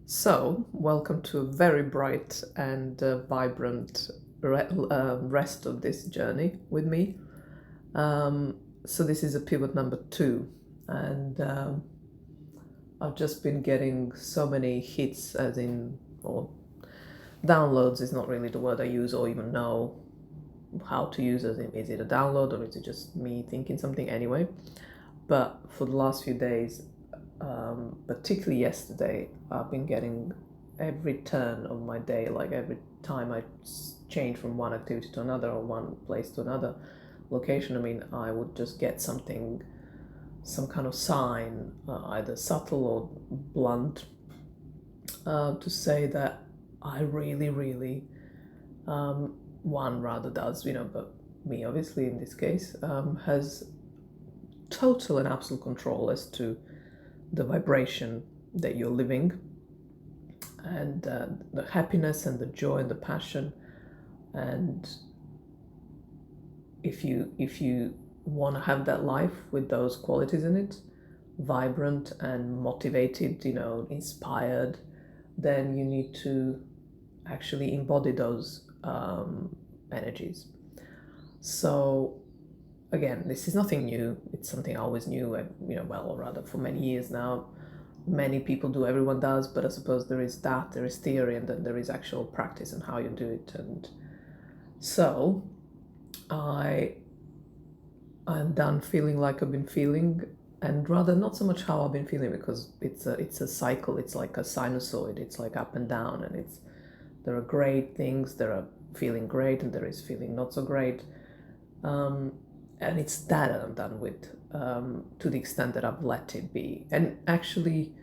So, welcome to a very bright and vibrant rest of this journey with me. So, this is a pivot number two, and I've just been getting so many hits, as in, or downloads is not really the word I use or even know how to use it. Is it a download or is it just me thinking something anyway? But for the last few days, particularly yesterday, I've been getting every turn of my day, like every time I change from one activity to another or one place to another location. I mean, I would just get something, some kind of sign, either subtle or blunt, to say that I really, really, one rather does, but me obviously in this case, has total and absolute control as to the vibration that you're living, and the happiness and the joy and the passion. And if you want to have that life with those qualities in it, vibrant and motivated, inspired, then you need to actually embody those energies. So again, this is nothing new. It's something I always knew, well, or rather for many years now. Many people do, everyone does, but I suppose there is theory, and then there is actual practice and how you do it. And so I I'm done feeling like I've been feeling, and rather not so much how I've been feeling, because it's a cycle. It's like a sinusoid. It's like up and down, and there are great things, there are feeling great, and there is feeling not so great. And it's that I'm done with, to the extent that I've let it be. And actually,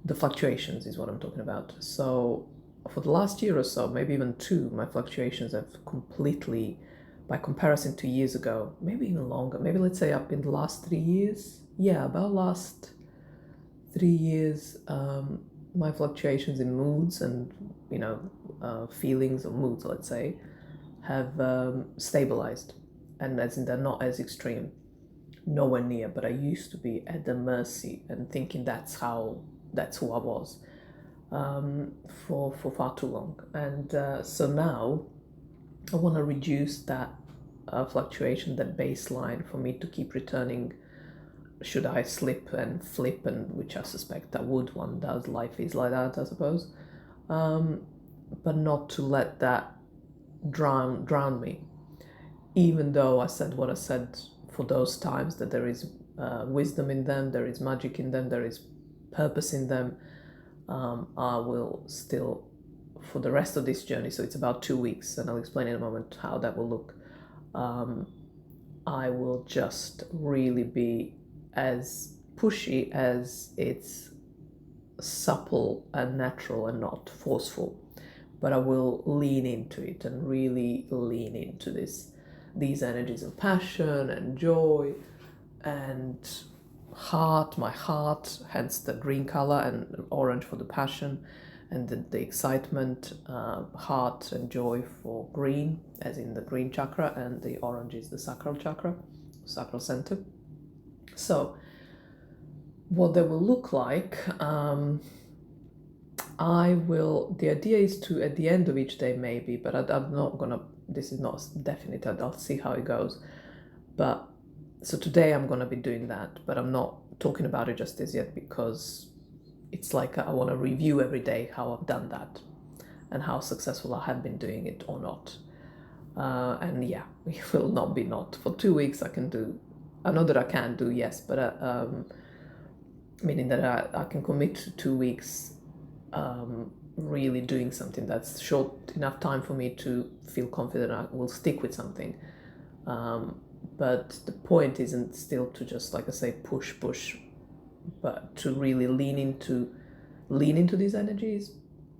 the fluctuations is what I'm talking about. So, for the last year or so, maybe even two, my fluctuations have completely, by comparison to years ago, maybe even longer, maybe let's say up in the last 3 years. Yeah, about last 3 years, my fluctuations in moods and, feelings or moods, let's say, have stabilized, and as in they're not as extreme, nowhere near. But I used to be at the mercy and thinking that's who I was, for far too long. And so now I want to reduce that fluctuation, that baseline, for me to keep returning. Should I slip and flip, and which I suspect I would, one does, life is like that, I suppose. But not to let that drown me, even though I said what I said for those times, that there is wisdom in them, there is magic in them, there is purpose in them. I will still, for the rest of this journey, so it's about 2 weeks, and I'll explain in a moment how that will look. I will just really be as pushy as it's supple and natural and not forceful. But I will lean into it and really lean into these energies of passion and joy and my heart, hence the green color, and orange for the passion, and the excitement, heart and joy for green, as in the green chakra, and the orange is the sacral chakra, sacral center. So, what they will look like, the idea is to, at the end of each day, maybe, but I'm not gonna, this is not definite, I'll see how it goes. But so today I'm gonna be doing that, but I'm not talking about it just as yet, because it's like I want to review every day how I've done that and how successful I have been doing it or not. And yeah, it will not be not. For 2 weeks I can do, I know that I can do, yes, but meaning that I can commit to 2 weeks, really doing something that's short enough time for me to feel confident I will stick with something. But the point isn't still to just, like I say, push, but to really lean into these energies,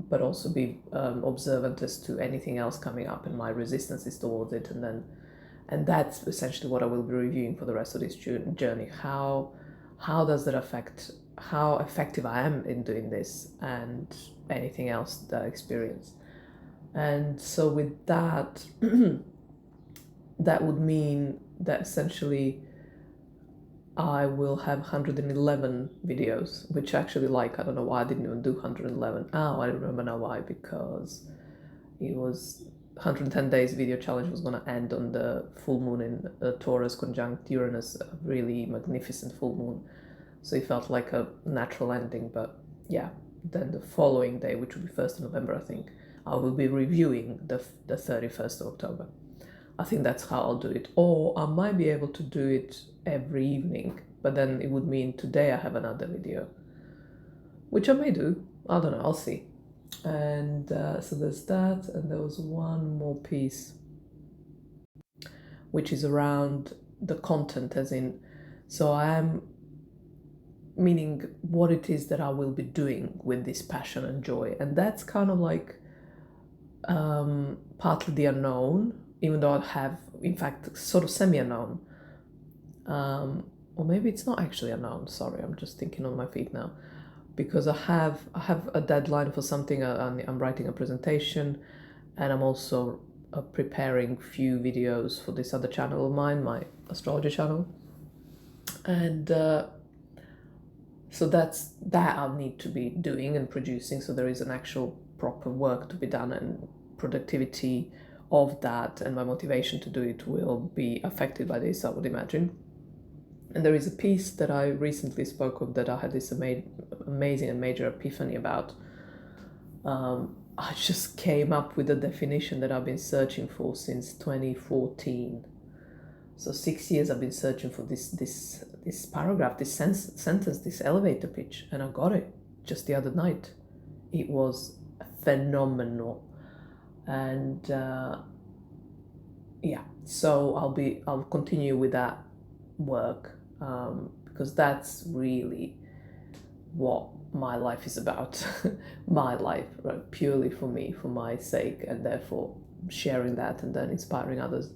but also be observant as to anything else coming up and my resistances towards it. And that's essentially what I will be reviewing for the rest of this journey. How does that affect how effective I am in doing this, and anything else that I experience. And so with that, that would mean that essentially I will have 111 videos, which actually, like, I don't know why I didn't even do 111. Oh, I remember now why, because it was 110 days video challenge was going to end on the full moon in Taurus conjunct Uranus, a really magnificent full moon. So it felt like a natural ending. But yeah, then the following day, which will be 1st of November, I think, I will be reviewing the 31st of October. I think that's how I'll do it. Or I might be able to do it every evening, but then it would mean today I have another video, which I may do. I don't know, I'll see. And so there's that, and there was one more piece, which is around the content, as in, so I am meaning what it is that I will be doing with this passion and joy. And that's kind of like partly the unknown, even though I have, in fact, sort of semi-unknown. Or maybe it's not actually unknown. Sorry, I'm just thinking on my feet now, because I have a deadline for something. I'm writing a presentation, and I'm also preparing few videos for this other channel of mine, my astrology channel, and so that's that I'll need to be doing and producing. So there is an actual proper work to be done, and productivity of that and my motivation to do it will be affected by this, I would imagine. And there is a piece that I recently spoke of that I had this amazing and major epiphany about. I just came up with a definition that I've been searching for since 2014. So 6 years I've been searching for this paragraph, this sentence, this elevator pitch, and I got it just the other night. It was phenomenal, and yeah. So I'll continue with that work, because that's really what my life is about. My life, right? Purely for me, for my sake, and therefore sharing that and then inspiring others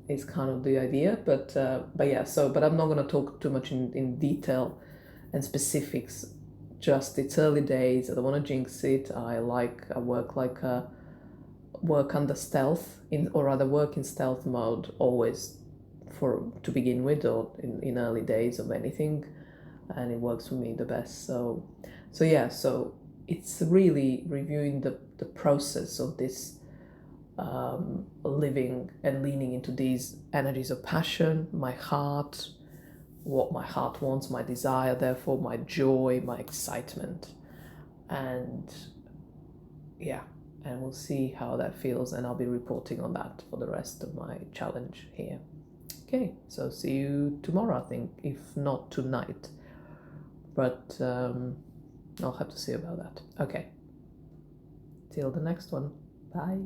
is kind of the idea. But yeah. So, but I'm not going to talk too much in detail and specifics. Just it's early days. I don't want to jinx it. I work under stealth, or rather work in stealth mode always, to begin with, or in early days of anything, and it works for me the best. So yeah, so it's really reviewing the process of this living and leaning into these energies of passion, my heart, what my heart wants, my desire, therefore my joy, my excitement, and yeah, and we'll see how that feels, and I'll be reporting on that for the rest of my challenge here. Okay, so see you tomorrow, I think, if not tonight, but I'll have to see about that. Okay, till the next one. Bye.